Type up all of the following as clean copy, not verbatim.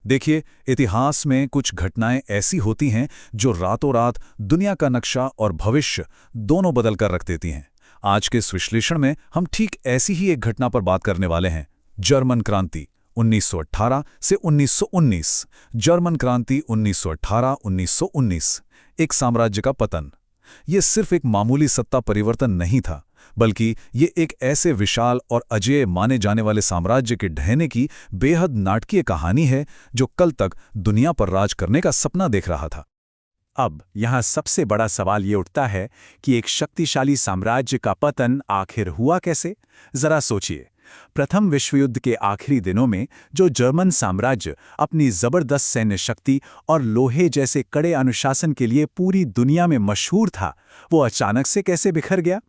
देखिए, इतिहास में कुछ घटनाएं ऐसी होती हैं जो रातों रात दुनिया का नक्शा और भविष्य दोनों बदल कर रख देती हैं। आज के इस विश्लेषण में हम ठीक ऐसी ही एक घटना पर बात करने वाले हैं। जर्मन क्रांति 1918 से 1919। जर्मन क्रांति 1918-1919। एक साम्राज्य का पतन। ये सिर्फ एक मामूली सत्ता परिवर्तन नहीं था, बल्कि ये एक ऐसे विशाल और अजेय माने जाने वाले साम्राज्य के ढहने की बेहद नाटकीय कहानी है जो कल तक दुनिया पर राज करने का सपना देख रहा था। अब यहाँ सबसे बड़ा सवाल ये उठता है कि एक शक्तिशाली साम्राज्य का पतन आखिर हुआ कैसे? जरा सोचिए, प्रथम विश्व युद्ध के आखिरी दिनों में जो जर्मन साम्राज्य अपनी जबरदस्त सैन्य शक्ति और लोहे जैसे कड़े अनुशासन के लिए पूरी दुनिया में मशहूर था, वो अचानक से कैसे बिखर गया?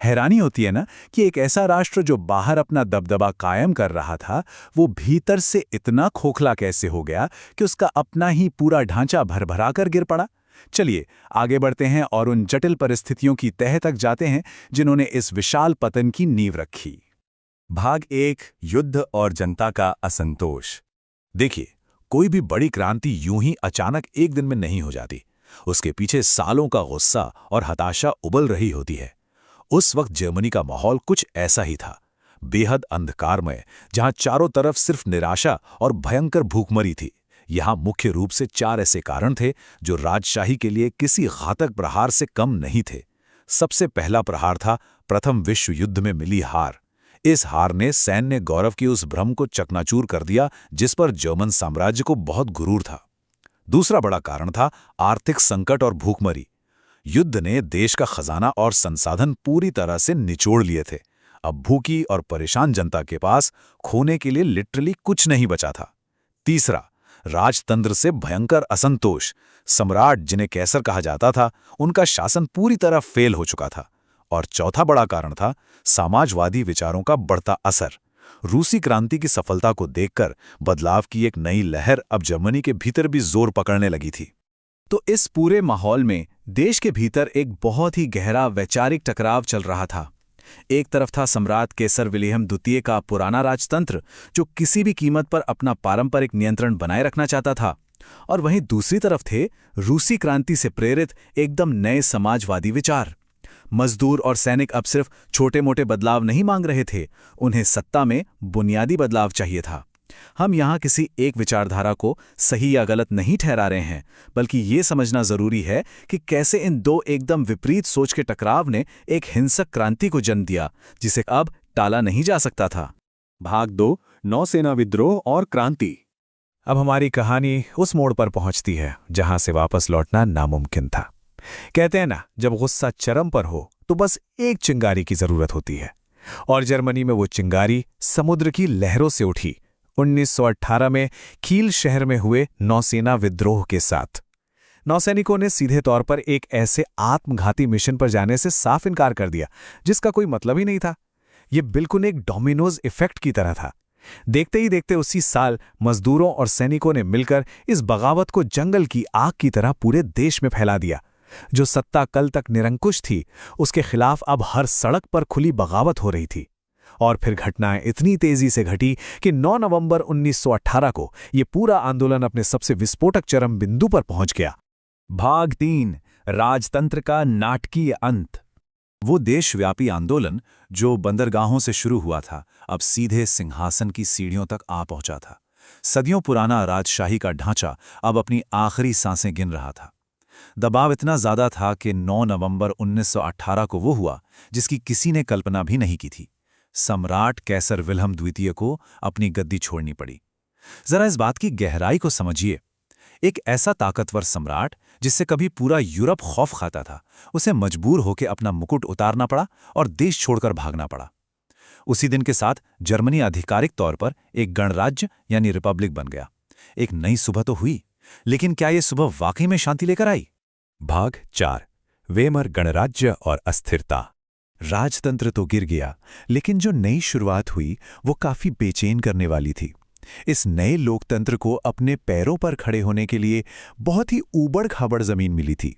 हैरानी होती है ना कि एक ऐसा राष्ट्र जो बाहर अपना दबदबा कायम कर रहा था, वो भीतर से इतना खोखला कैसे हो गया कि उसका अपना ही पूरा ढांचा भरभरा कर गिर पड़ा। चलिए आगे बढ़ते हैं और उन जटिल परिस्थितियों की तह तक जाते हैं जिन्होंने इस विशाल पतन की नींव रखी। भाग 1, युद्ध और जनता का असंतोष। देखिए, कोई भी बड़ी क्रांति यूं ही अचानक एक दिन में नहीं हो जाती। उसके पीछे सालों का गुस्सा और हताशा उबल रही होती है। उस वक्त जर्मनी का माहौल कुछ ऐसा ही था, बेहद अंधकारमय, जहां चारों तरफ सिर्फ निराशा और भयंकर भूखमरी थी। यहां मुख्य रूप से 4 ऐसे कारण थे जो राजशाही के लिए किसी घातक प्रहार से कम नहीं थे। सबसे पहला प्रहार था प्रथम विश्व युद्ध में मिली हार। इस हार ने सैन्य गौरव की उस भ्रम को चकनाचूर कर दिया जिस पर जर्मन साम्राज्य को बहुत गुरूर था। दूसरा बड़ा कारण था आर्थिक संकट और भूखमरी। युद्ध ने देश का खजाना और संसाधन पूरी तरह से निचोड़ लिए थे। अब भूखी और परेशान जनता के पास खोने के लिए लिटरली कुछ नहीं बचा था। तीसरा, राजतंत्र से भयंकर असंतोष। सम्राट, जिन्हें कैसर कहा जाता था, उनका शासन पूरी तरह फेल हो चुका था। और चौथा बड़ा कारण था समाजवादी विचारों का बढ़ता असर। रूसी क्रांति की सफलता को देखकर बदलाव की एक नई लहर अब जर्मनी के भीतर भी जोर पकड़ने लगी थी। तो इस पूरे माहौल में देश के भीतर एक बहुत ही गहरा वैचारिक टकराव चल रहा था। एक तरफ था सम्राट कैसर विलियम द्वितीय का पुराना राजतंत्र, जो किसी भी कीमत पर अपना पारंपरिक नियंत्रण बनाए रखना चाहता था, और वहीं दूसरी तरफ थे रूसी क्रांति से प्रेरित एकदम नए समाजवादी विचार। मजदूर और सैनिक अब सिर्फ छोटे मोटे बदलाव नहीं मांग रहे थे, उन्हें सत्ता में बुनियादी बदलाव चाहिए था। हम यहाँ किसी एक विचारधारा को सही या गलत नहीं ठहरा रहे हैं, बल्कि ये समझना जरूरी है कि कैसे इन दो एकदम विपरीत सोच के टकराव ने एक हिंसक क्रांति को जन्म दिया जिसे अब टाला नहीं जा सकता था। भाग 2, नौसेना विद्रोह और क्रांति। अब हमारी कहानी उस मोड़ पर पहुंचती है जहां से वापस लौटना नामुमकिन था। कहते हैं ना, जब गुस्सा चरम पर हो तो बस एक चिंगारी की जरूरत होती है, और जर्मनी में वो चिंगारी समुद्र की लहरों से उठी 1918 में कील शहर में हुए नौसेना विद्रोह के साथ। नौसैनिकों ने सीधे तौर पर एक ऐसे आत्मघाती मिशन पर जाने से साफ इनकार कर दिया जिसका कोई मतलब ही नहीं था। यह बिल्कुल एक डोमिनोज इफेक्ट की तरह था। देखते ही देखते उसी साल मजदूरों और सैनिकों ने मिलकर इस बगावत को जंगल की आग की तरह पूरे देश में फैला दिया। जो सत्ता कल तक निरंकुश थी, उसके खिलाफ अब हर सड़क पर खुली बगावत हो रही थी। और फिर घटनाएं इतनी तेजी से घटी कि 9 नवंबर 1918 को यह पूरा आंदोलन अपने सबसे विस्फोटक चरम बिंदु पर पहुंच गया। भाग 3, राजतंत्र का नाटकीय अंत। वो देशव्यापी आंदोलन जो बंदरगाहों से शुरू हुआ था, अब सीधे सिंहासन की सीढ़ियों तक आ पहुंचा था। सदियों पुराना राजशाही का ढांचा अब अपनी आखिरी सांसें गिन रहा था। दबाव इतना ज्यादा था कि 9 नवंबर 1918 को वो हुआ जिसकी किसी ने कल्पना भी नहीं की थी। सम्राट कैसर विल्हम द्वितीय को अपनी गद्दी छोड़नी पड़ी। जरा इस बात की गहराई को समझिए। एक ऐसा ताकतवर सम्राट जिससे कभी पूरा यूरोप खौफ खाता था, उसे मजबूर होकर अपना मुकुट उतारना पड़ा और देश छोड़कर भागना पड़ा। उसी दिन के साथ जर्मनी आधिकारिक तौर पर एक गणराज्य यानी रिपब्लिक बन गया। एक नई सुबह तो हुई, लेकिन क्या यह सुबह वाकई में शांति लेकर आई? भाग 4, वेमर गणराज्य और अस्थिरता। राजतंत्र तो गिर गया, लेकिन जो नई शुरुआत हुई वो काफी बेचैन करने वाली थी। इस नए लोकतंत्र को अपने पैरों पर खड़े होने के लिए बहुत ही ऊबड़-खाबड़ जमीन मिली थी।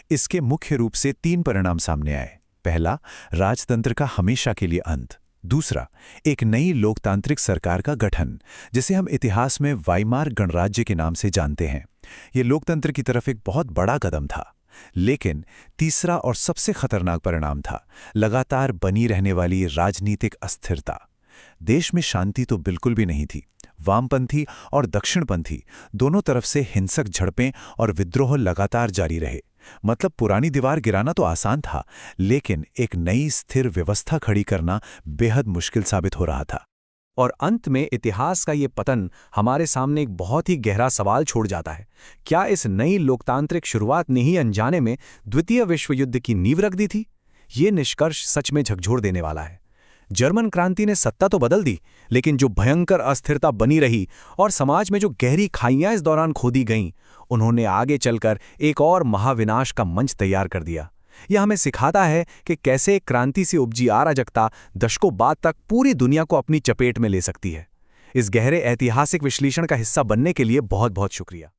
इसके मुख्य रूप से 3 परिणाम सामने आए। पहला, राजतंत्र का हमेशा के लिए अंत। दूसरा, एक नई लोकतांत्रिक सरकार का गठन, जिसे हम इतिहास में वाइमार गणराज्य के नाम से जानते हैं। ये लोकतंत्र की तरफ एक बहुत बड़ा कदम था। लेकिन तीसरा और सबसे खतरनाक परिणाम था लगातार बनी रहने वाली राजनीतिक अस्थिरता। देश में शांति तो बिल्कुल भी नहीं थी। वामपंथी और दक्षिणपंथी दोनों तरफ से हिंसक झड़पें और विद्रोह लगातार जारी रहे। मतलब पुरानी दीवार गिराना तो आसान था, लेकिन एक नई स्थिर व्यवस्था खड़ी करना बेहद मुश्किल साबित हो रहा था। और अंत में इतिहास का ये पतन हमारे सामने एक बहुत ही गहरा सवाल छोड़ जाता है। क्या इस नई लोकतांत्रिक शुरुआत ने ही अनजाने में द्वितीय विश्व युद्ध की नींव रख दी थी? ये निष्कर्ष सच में झकझोर देने वाला है। जर्मन क्रांति ने सत्ता तो बदल दी, लेकिन जो भयंकर अस्थिरता बनी रही और समाज में जो गहरी खाइयां इस दौरान खोदी गईं, उन्होंने आगे चलकर एक और महाविनाश का मंच तैयार कर दिया। यह हमें सिखाता है कि कैसे एक क्रांति से उपजी अराजकता दशकों बाद तक पूरी दुनिया को अपनी चपेट में ले सकती है। इस गहरे ऐतिहासिक विश्लेषण का हिस्सा बनने के लिए बहुत बहुत शुक्रिया।